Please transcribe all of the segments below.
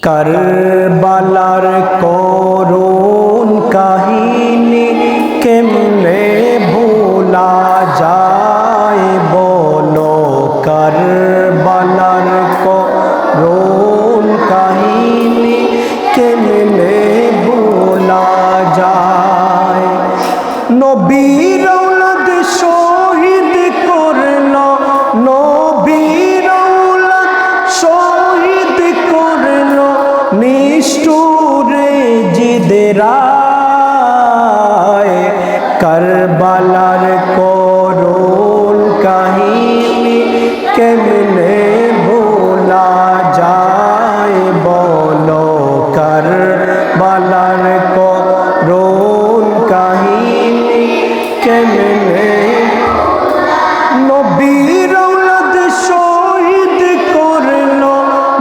কারবালার করুণ কাহিনী কেমনে ভোলা যায় বলো, কারবালার করুণ কাহিনী কেমনে ভোলা যায়। নবীর আওলাদ শহীদ করল, নবীর আওলাদ শহীদ করল নিষ্ঠুরে জিদেরায়। কারবালার করুণ কাহিনী কেমনে ভোলা যায় বলো, কারবালার করুণ কাহিনী কেমনে। নবীর আওলাদ শহীদ করল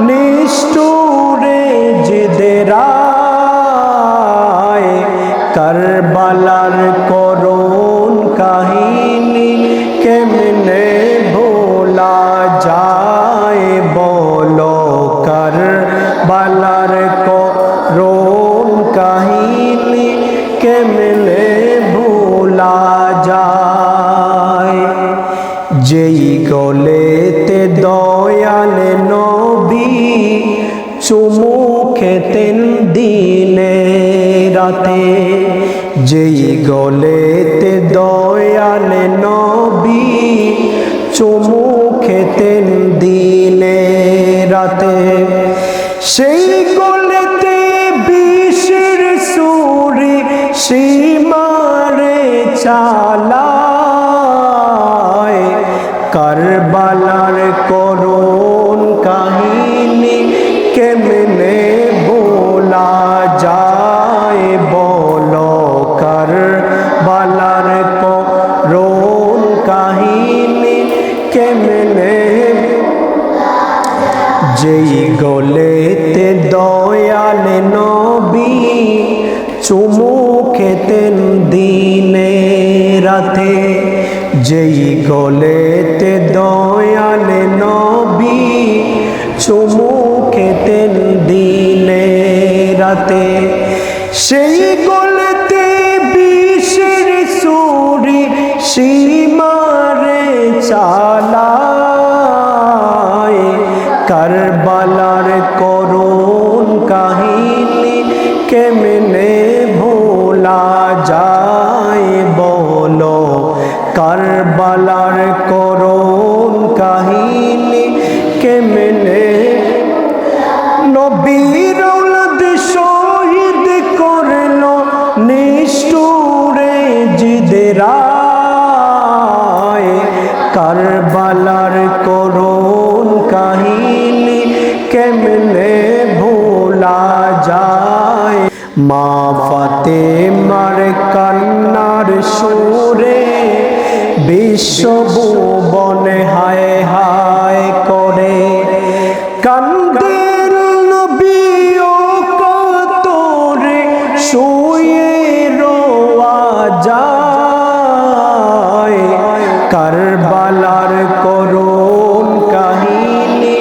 নিষ্ঠুরে জিদেরায়। কারবালার করুণ কাহিনী কেমনে ভোলা যায় বলো, কারবালার করুণ কাহিনী কেমনে ভোলা যায়। যেই গলেতে দয়াল নবী চুমু খেতেন দিনে রাতে, যেই গলেতে দয়াল নবী চুমু খেতেন দিনে রাতে, সেই গলেতে বিষের ছুরি সীমারে চালায়। কারবালার করুণ কাহিনী কেমনে ভোলা যায় বলো, কারবালার করুণ কাহিনী কেমনে। যেই গলেতে দয়াল নবী চুমু খেতেন দিনে রাতে, যেই গলেতে দয়াল নবী চুমু খেতেন দিনে রাতে, সেই গলেতে বিষের ছুরি সীমারে চালায়। কারবালার করুণ কাহিনী কেমনে ভোলা যায় বলো, কারবালার করুণ কাহিনী কেমনে। নবীর আওলাদ শহীদ করল নিষ্ঠুরে জিদেরায়। কারবালার করুণ কাহিনী কেমনে ভোলা যায়। মা ফাতেমার কান্নার সুরে বিশ্বভুবনে হায় হায় করে, কান্দের নবী ও কাতরে শুয়ে রোয়া যায়। কারবালার করুণ কাহিনী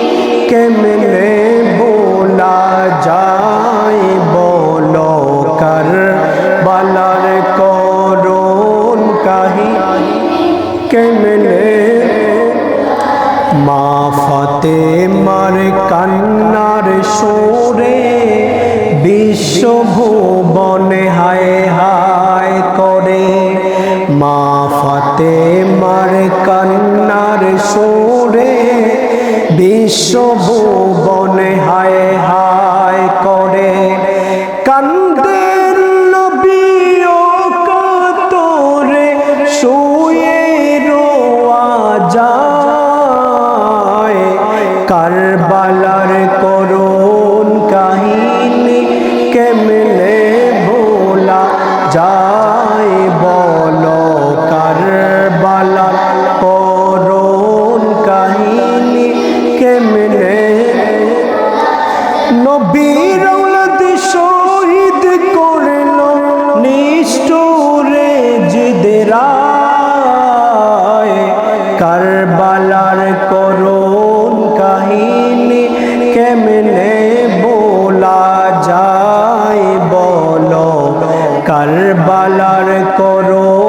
কেমনে ভোলা যায় বলো, কারবালার করুণ কাহিনী কেমনে। মা ফাতেমার কান্নার সুরে বিশ্বভুবনে হায় হায় করে, মা ফাতেমার কান্নার সুরে বিশ্বভুবনে হায় হায় করে, কান্দের নবী ও কাতরে শুয়ে রোয়া যায়। কারবালার করুণ কাহিনী কেমনে ভোলা যায় বলো, কারবালার করুণ কাহিনী কেমনে। নবীর আওলাদ শহীদ করল নিষ্ঠুরে জিদেরায়। কারবালার করুণ কাহিনী কেমনে ভোলা কারবালার করো